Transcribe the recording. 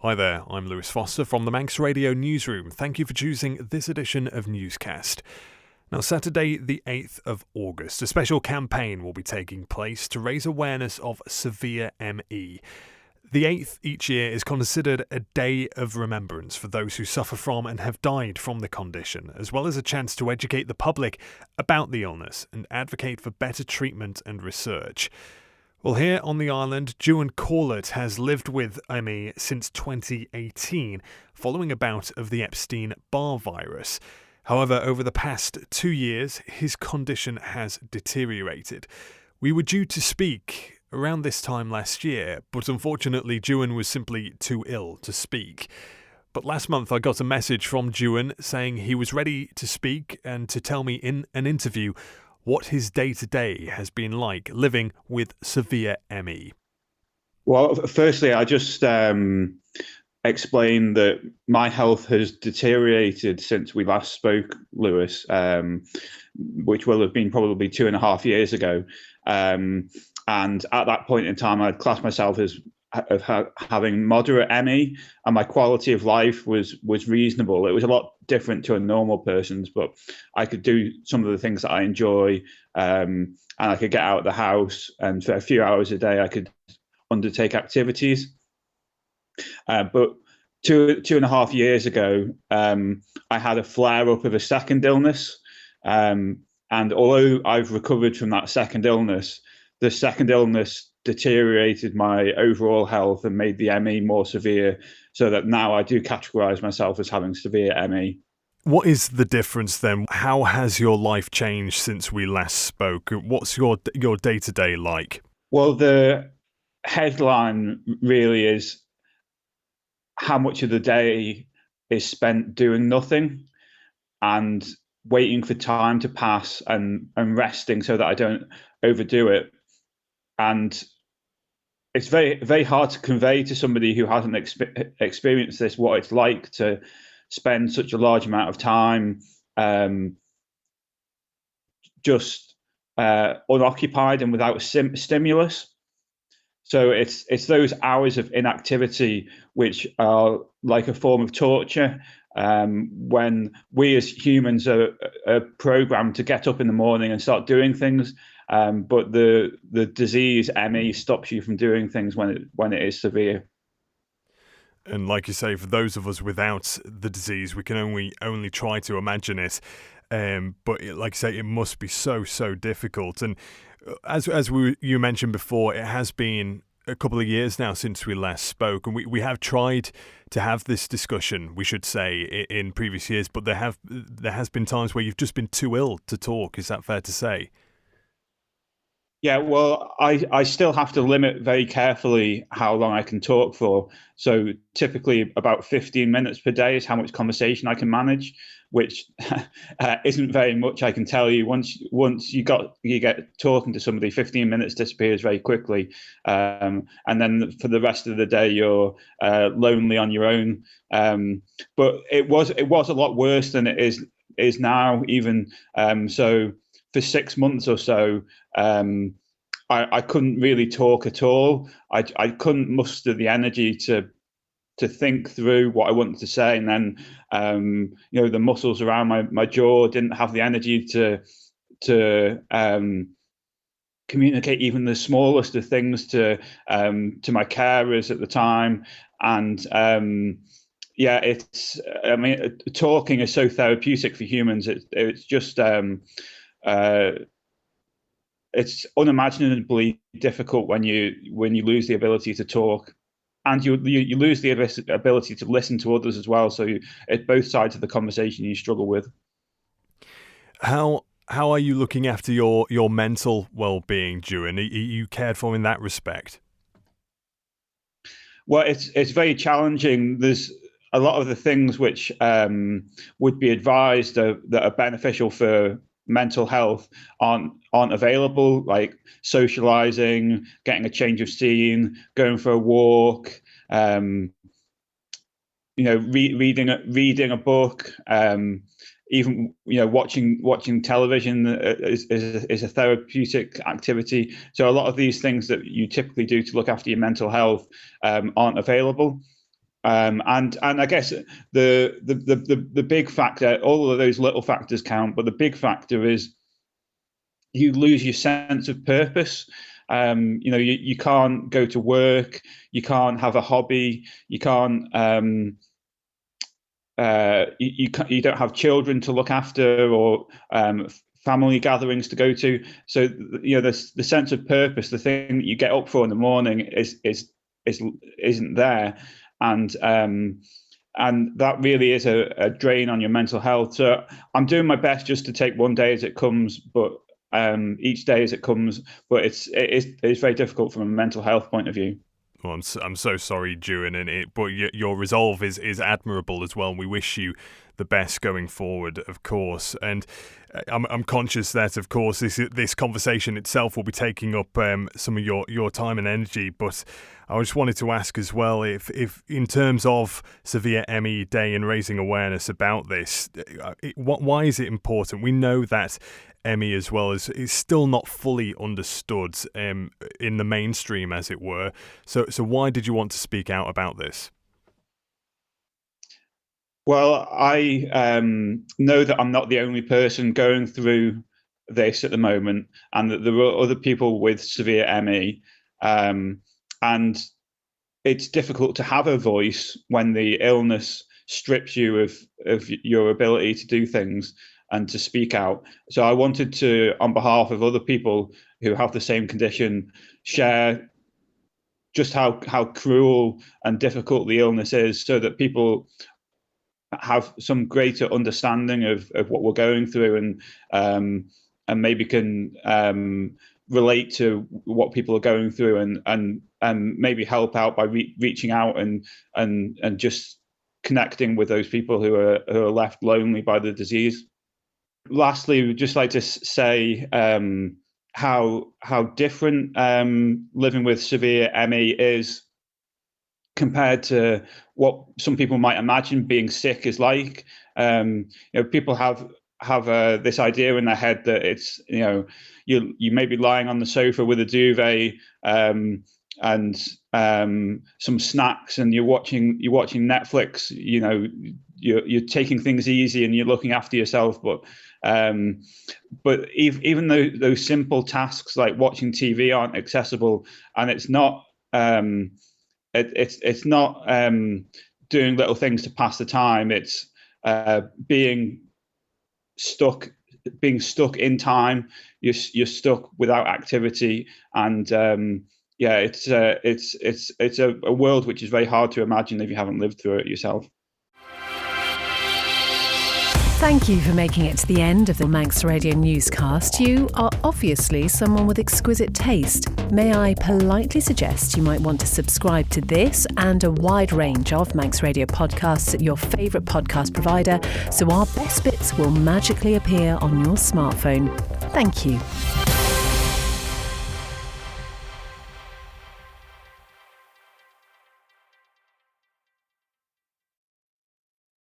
Hi there, I'm Lewis Foster from the Manx Radio Newsroom. Thank you for choosing this edition of Newscast. Now, Saturday, the 8th of August, a special campaign will be taking place to raise awareness of severe ME. The 8th each year is considered a day of remembrance for those who suffer from and have died from the condition, as well as a chance to educate the public about the illness and advocate for better treatment and research. Well, here on the island, Juan Corlett has lived with ME since 2018, following a bout of the Epstein-Barr virus. However, over the past 2 years, his condition has deteriorated. We were due to speak around this time last year, but unfortunately, Juan was simply too ill to speak. But last month, I got a message from Juan saying he was ready to speak and to tell me in an interview what his day-to-day has been like living with severe ME. Well, firstly, I just explained that my health has deteriorated since we last spoke, Lewis, which will have been probably 2.5 years ago. And at that point in time, I'd classed myself as having moderate ME, and my quality of life was reasonable. It was a lot different to a normal person's, but I could do some of the things that I enjoy, and I could get out of the house, and for a few hours a day I could undertake activities. But 2.5 years ago, I had a flare-up of a second illness, and although I've recovered from that second illness, the second illness deteriorated my overall health and made the ME more severe, so that now I do categorize myself as having severe ME. What is the difference then? How has your life changed since we last spoke? What's your day-to-day like? Well, the headline really is how much of the day is spent doing nothing and waiting for time to pass and resting so that I don't overdo it. And it's very, very hard to convey to somebody who hasn't experienced this what it's like to spend such a large amount of time just unoccupied and without stimulus. So it's those hours of inactivity which are like a form of torture. When we as humans are programmed to get up in the morning and start doing things, but the disease ME stops you from doing things when it is severe. And like you say, for those of us without the disease, we can only try to imagine it. But like you say, it must be so difficult. And as you mentioned before, it has been a couple of years now since we last spoke, and we have tried to have this discussion, we should say, in previous years. But there has been times where you've just been too ill to talk. Is that fair to say? Yeah, well, I still have to limit very carefully how long I can talk for. So typically about 15 minutes per day is how much conversation I can manage, which isn't very much, I can tell you. Once you get talking to somebody, 15 minutes disappears very quickly. And then for the rest of the day, you're lonely on your own. But it was a lot worse than it is now, even. So for 6 months or so, I couldn't really talk at all. I couldn't muster the energy to think through what I wanted to say, and then the muscles around my jaw didn't have the energy to communicate even the smallest of things to my carers at the time. And talking is so therapeutic for humans. It's just it's unimaginably difficult when you lose the ability to talk, and you lose the ability to listen to others as well. So at both sides of the conversation, you struggle with. How are you looking after your mental well-being, Juan? Are you cared for in that respect? Well, it's very challenging. There's a lot of the things which would be advised that are beneficial for mental health aren't available, like socializing, getting a change of scene, going for a walk, reading a book, even watching television is a therapeutic activity. So a lot of these things that you typically do to look after your mental health aren't available. And I guess the big factor, all of those little factors count, but the big factor is you lose your sense of purpose. You can't go to work, you can't have a hobby, you can't. You don't have children to look after, or family gatherings to go to. So the sense of purpose, the thing that you get up for in the morning, isn't there, and that really is a drain on your mental health. So I'm doing my best just to take one day as it comes, but each day as it comes. But it's very difficult from a mental health point of view. Well, I'm so sorry, Juan, but your resolve is admirable as well. And we wish you the best going forward, of course. And I'm conscious that, of course, this conversation itself will be taking up some of your time and energy. But I just wanted to ask as well, if in terms of Severe ME Day and raising awareness about this, why is it important? We know that ME as well is still not fully understood in the mainstream, as it were. So why did you want to speak out about this? Well, I know that I'm not the only person going through this at the moment, and that there are other people with severe ME, and it's difficult to have a voice when the illness strips you of your ability to do things and to speak out. So I wanted to, on behalf of other people who have the same condition, share just how cruel and difficult the illness is, so that people have some greater understanding of what we're going through, and maybe can relate to what people are going through, and maybe help out by reaching out and just connecting with those people who are left lonely by the disease. Lastly, we'd just like to say how different living with severe ME is compared to what some people might imagine being sick is like. People have this idea in their head that it's you may be lying on the sofa with a duvet and some snacks, and you're watching Netflix. You're taking things easy and you're looking after yourself, but even though those simple tasks like watching TV aren't accessible, and it's not it's not doing little things to pass the time. It's being stuck in time. You're stuck without activity, and it's a world which is very hard to imagine if you haven't lived through it yourself. Thank you for making it to the end of the Manx Radio newscast. You are obviously someone with exquisite taste. May I politely suggest you might want to subscribe to this and a wide range of Manx Radio podcasts at your favourite podcast provider, so our best bits will magically appear on your smartphone. Thank you.